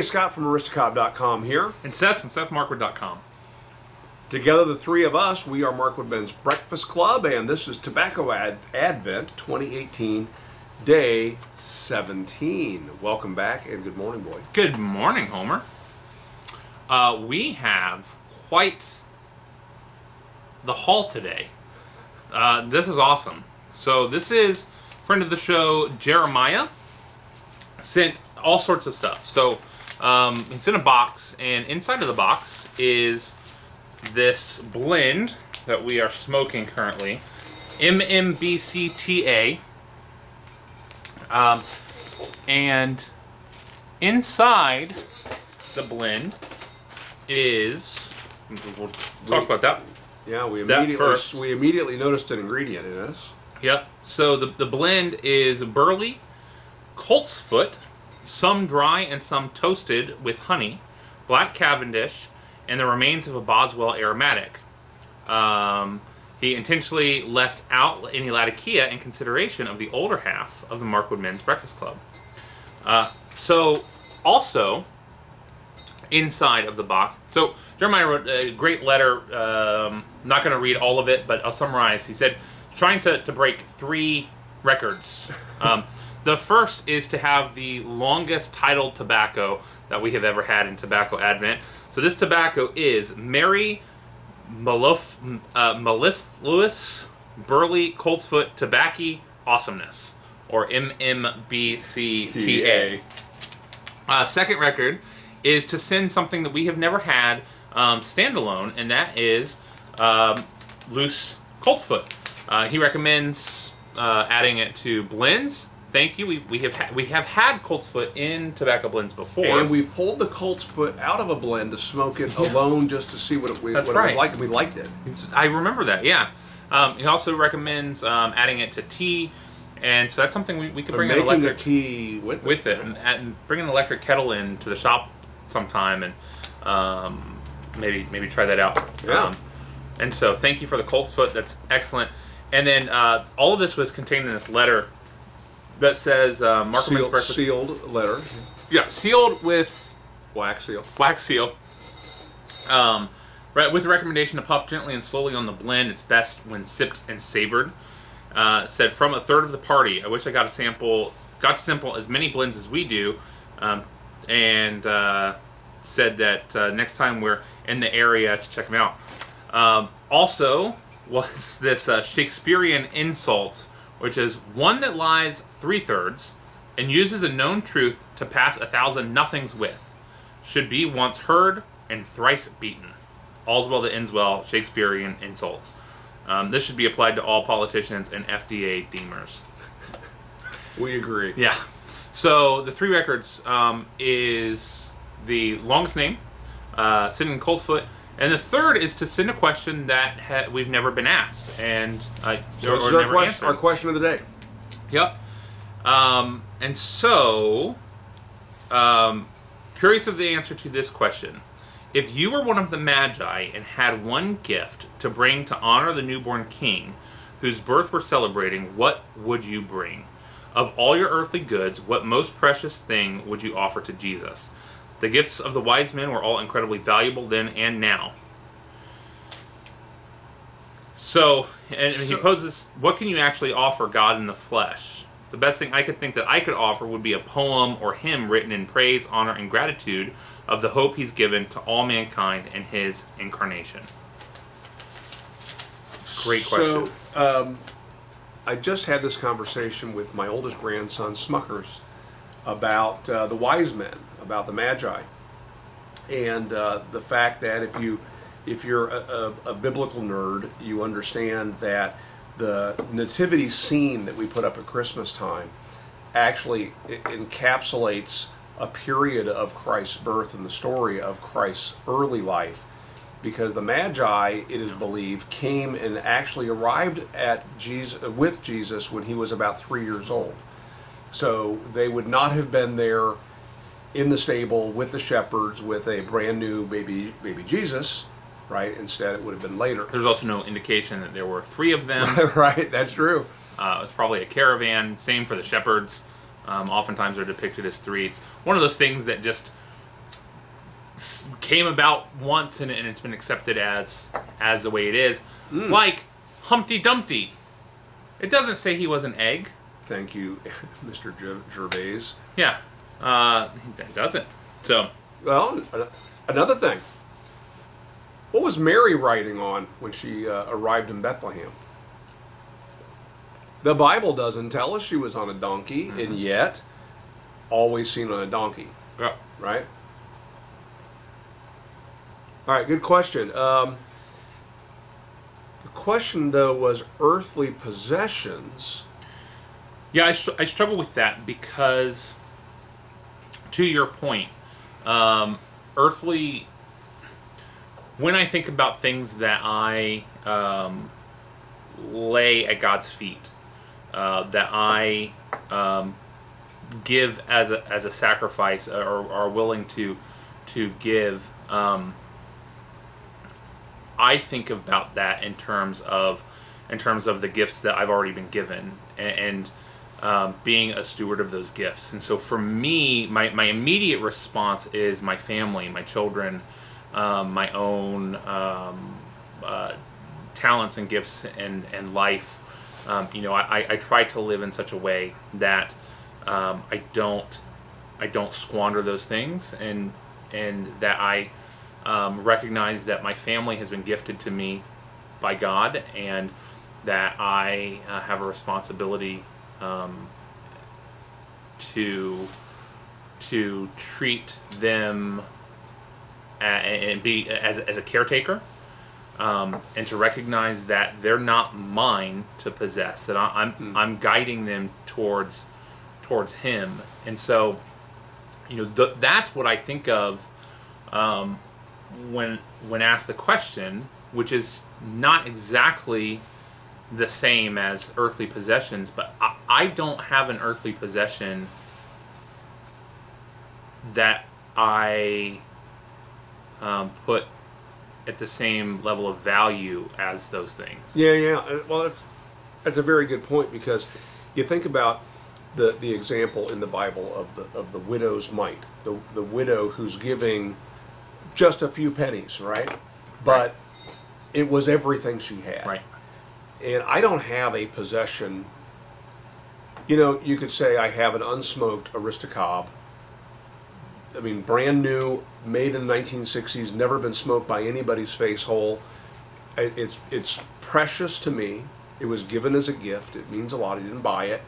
Scott from Aristocob.com here. And Seth from SethMarkwood.com. Together, the three of us, we are Markwood Men's Breakfast Club, and this is Tobacco Advent 2018, Day 17. Welcome back, and good morning, boy. Good morning, Homer. We have quite the haul today. This is awesome. So this is friend of the show, Jeremiah, sent all sorts of stuff. So he sent a box, and inside of the box is this blend that we are smoking currently, M.M.B.C.T.A. And inside the blend is, we'll talk about that. Yeah, we immediately noticed an ingredient in this. Yep. So the blend is burley, Coltsfoot, some dry and some toasted with honey, black Cavendish, and the remains of a Boswell aromatic. He intentionally left out any Latakia in consideration of the older half of the Markwood Men's Breakfast Club. So also inside of the box, so Jeremiah wrote a great letter. Not going to read all of it, but I'll summarize. He said, trying to break 3 records. The first is to have the longest titled tobacco that we have ever had in Tobacco Advent. So this tobacco is Mary Mellifluous Burley Coltsfoot Tobacco Awesomeness, or MMBCTA. Second record is to send something that we have never had standalone, and that is loose Coltsfoot. He recommends adding it to blends. Thank you. We have had Coltsfoot in tobacco blends before, and we pulled the Coltsfoot out of a blend to smoke it alone, just to see what it was like, and we liked it. I remember that. Yeah. He also recommends adding it to tea, and so that's something we could bring an electric tea with it, and bring an electric kettle in to the shop sometime, and maybe try that out. Yeah. And so thank you for the Coltsfoot. That's excellent. And then all of this was contained in this letter that says Markwood Men's Breakfast. Sealed letter. Yeah, sealed with wax seal. Wax seal. Right, with the recommendation to puff gently and slowly on the blend. It's best when sipped and savored. Said, from a third of the party. I wish I got to sample as many blends as we do, and said that next time we're in the area to check them out. Also was this Shakespearean insult, which is one that lies 3/3 and uses a known truth to pass 1,000 nothings with. Should be once heard and thrice beaten. All's well that ends well. Shakespearean insults. This should be applied to all politicians and FDA deemers. We agree. Yeah. So the 3 records is the longest name, sending Coltsfoot, and the third is to send a question that we've never been asked, and this is our question of the day. Yep. And so, curious of the answer to this question. If you were one of the Magi and had one gift to bring to honor the newborn king whose birth we're celebrating, what would you bring? Of all your earthly goods, what most precious thing would you offer to Jesus? The gifts of the wise men were all incredibly valuable then and now. So, and he poses, what can you actually offer God in the flesh? The best thing I could think that I could offer would be a poem or hymn written in praise, honor, and gratitude of the hope he's given to all mankind in his incarnation. Great question. So, I just had this conversation with my oldest grandson, Smuckers, about the wise men, about the Magi, and the fact that if you're a biblical nerd, you understand that the nativity scene that we put up at Christmas time actually encapsulates a period of Christ's birth and the story of Christ's early life, because the Magi, it is believed, came and actually arrived with Jesus when he was about 3 years old. So they would not have been there in the stable with the shepherds with a brand new baby Jesus, right? Instead, it would have been later. There's also no indication that there were 3 of them. Right, that's true. It was probably a caravan. Same for the shepherds. Oftentimes they're depicted as 3. It's one of those things that just came about once and it's been accepted as the way it is. Like Humpty Dumpty. It doesn't say he was an egg. Thank you, Mr. Gervais. Yeah, it doesn't. So, well, another thing. What was Mary riding on when she arrived in Bethlehem? The Bible doesn't tell us she was on a donkey, and yet always seen on a donkey. yeah. Right? All right, good question. The question, though, was earthly possessions. Yeah, I struggle with that because, to your point, earthly. When I think about things that I lay at God's feet, that I give as a sacrifice, or are willing to give, I think about that in terms of the gifts that I've already been given, and being a steward of those gifts. And so for me, my immediate response is my family, my children, my own talents and gifts and life. I try to live in such a way that I don't squander those things, and that I recognize that my family has been gifted to me by God, and that I have a responsibility to treat them and be as a caretaker, and to recognize that they're not mine to possess, that I'm guiding them towards Him. And so, that's what I think of when asked the question, which is not exactly the same as earthly possessions, but I don't have an earthly possession that I put at the same level of value as those things. Yeah. Well, that's a very good point, because you think about the example in the Bible of the widow's mite, the widow who's giving just a few pennies, right? But it was everything she had. Right. And I don't have a possession. You could say I have an unsmoked Aristocob. I mean, brand new, made in the 1960s, never been smoked by anybody's face hole. It's precious to me. It was given as a gift. It means a lot. I didn't buy it.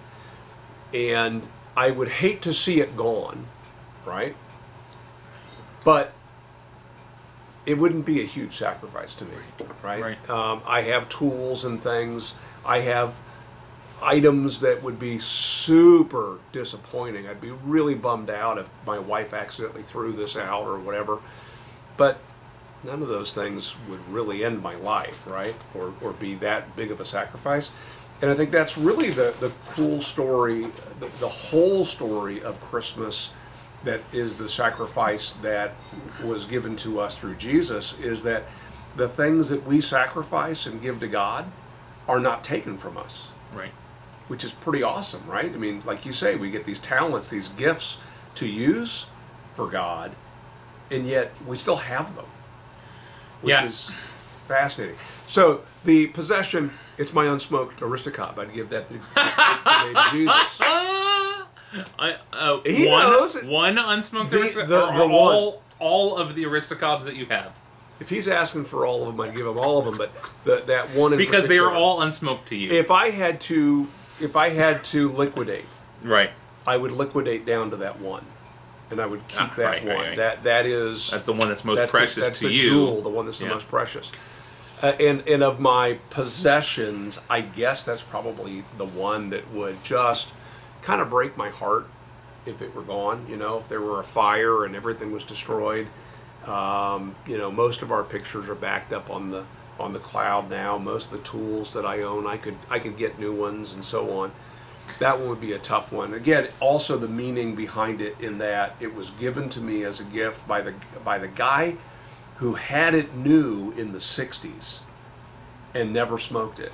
And I would hate to see it gone, right? But it wouldn't be a huge sacrifice to me, right? I have tools and things. I have items that would be super disappointing. I'd be really bummed out if my wife accidentally threw this out or whatever. But none of those things would really end my life, right? Or be that big of a sacrifice. And I think that's really the cool story, the whole story of Christmas, that is the sacrifice that was given to us through Jesus, is that the things that we sacrifice and give to God are not taken from us. Right. Which is pretty awesome, right? I mean, like you say, we get these talents, these gifts to use for God, and yet we still have them, which is fascinating. So the possession, it's my unsmoked Aristocob. I'd give that to Jesus. He knows it. One unsmoked Aristocob, all of the Aristocobs that you have. If he's asking for all of them, I'd give him all of them. But that one in because particular, they are all unsmoked to you. If I had to liquidate, right, I would liquidate down to that one, and I would keep that one. Right. That's the one that's most precious that's to the you. Jewel, the one that's the most precious. And of my possessions, I guess that's probably the one that would just kind of break my heart if it were gone. If there were a fire and everything was destroyed. Most of our pictures are backed up on the cloud now. Most of the tools that I own, I could get new ones and so on. That one would be a tough one. Again, also the meaning behind it, in that it was given to me as a gift by the guy who had it new in the 60s and never smoked it,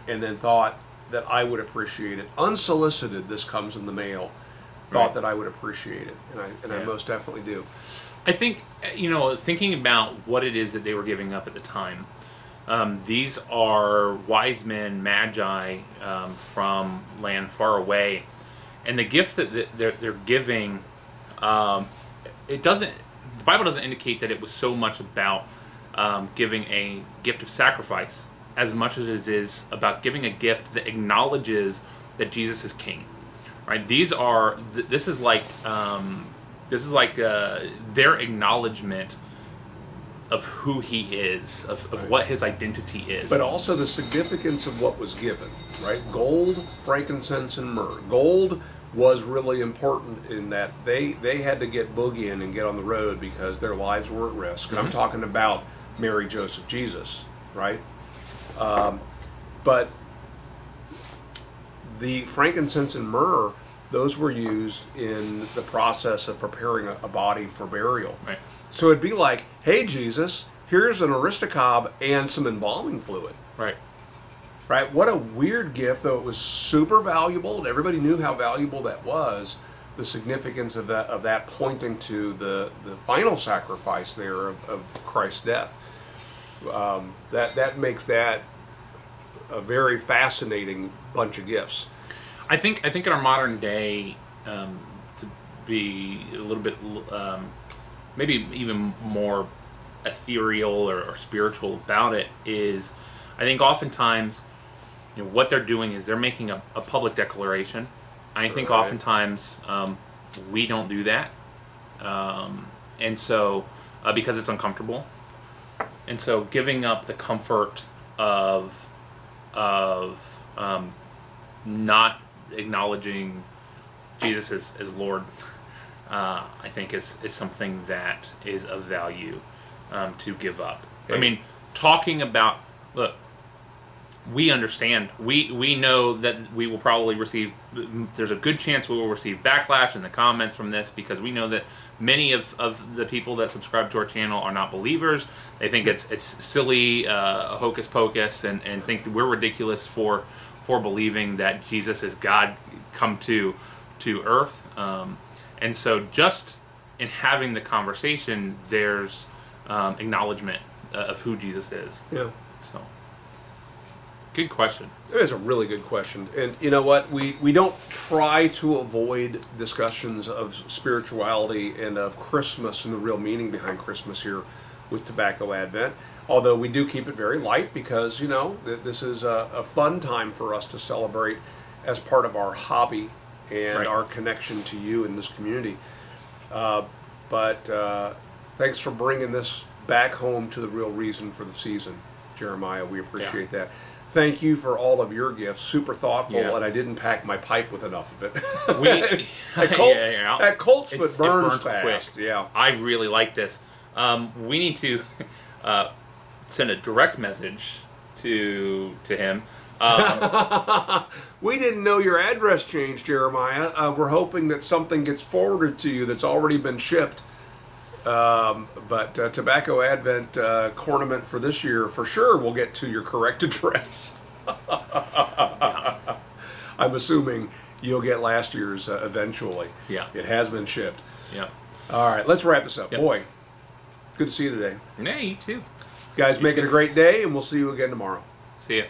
and then thought that I would appreciate it. Unsolicited, this comes in the mail. Thought that I would appreciate it, and I most definitely do. I think, thinking about what it is that they were giving up at the time, these are wise men, Magi, from land far away. And the gift that they're giving, the Bible doesn't indicate that it was so much about giving a gift of sacrifice as much as it is about giving a gift that acknowledges that Jesus is King. Right? This is like their acknowledgement of who he is, of what his identity is. But also the significance of what was given, right? Gold, frankincense, and myrrh. Gold was really important in that they had to get boogie in and get on the road because their lives were at risk. And I'm talking about Mary, Joseph, Jesus, right? But the frankincense and myrrh, those were used in the process of preparing a body for burial. Right. So it'd be like, hey, Jesus, here's an Aristocob and some embalming fluid. Right. Right? What a weird gift, though it was super valuable. Everybody knew how valuable that was. The significance of that pointing to the final sacrifice there of Christ's death. That makes that a very fascinating bunch of gifts. I think in our modern day, to be a little bit, maybe even more ethereal or spiritual about it, is I think oftentimes, what they're doing is they're making a public declaration. I think oftentimes we don't do that, and so because it's uncomfortable, and so giving up the comfort of not acknowledging Jesus as Lord, I think is something that is of value to give up. Okay. I mean, talking about, look, we understand, we know that we will probably receive, there's a good chance we will receive backlash in the comments from this, because we know that many of the people that subscribe to our channel are not believers. They think it's silly, hocus pocus, and think that we're ridiculous for believing that Jesus is God come to earth. And so just in having the conversation, there's acknowledgement of who Jesus is. Yeah. So, good question. It is a really good question. And you know what? We don't try to avoid discussions of spirituality and of Christmas and the real meaning behind Christmas here with Tobacco Advent. Although we do keep it very light because, this is a fun time for us to celebrate as part of our hobby and our connection to you in this community. But thanks for bringing this back home to the real reason for the season, Jeremiah. We appreciate that. Thank you for all of your gifts. Super thoughtful, and I didn't pack my pipe with enough of it. That Coltsfoot burns fast. Quick. Yeah, I really like this. We need to send a direct message to him. We didn't know your address changed, Jeremiah. We're hoping that something gets forwarded to you that's already been shipped. But Tobacco Advent Cornament for this year, for sure, will get to your correct address. I'm assuming you'll get last year's eventually. Yeah. It has been shipped. Yeah. All right, let's wrap this up. Yep. Boy, good to see you today. Yeah, you too. Guys, make it a great day, and we'll see you again tomorrow. See ya.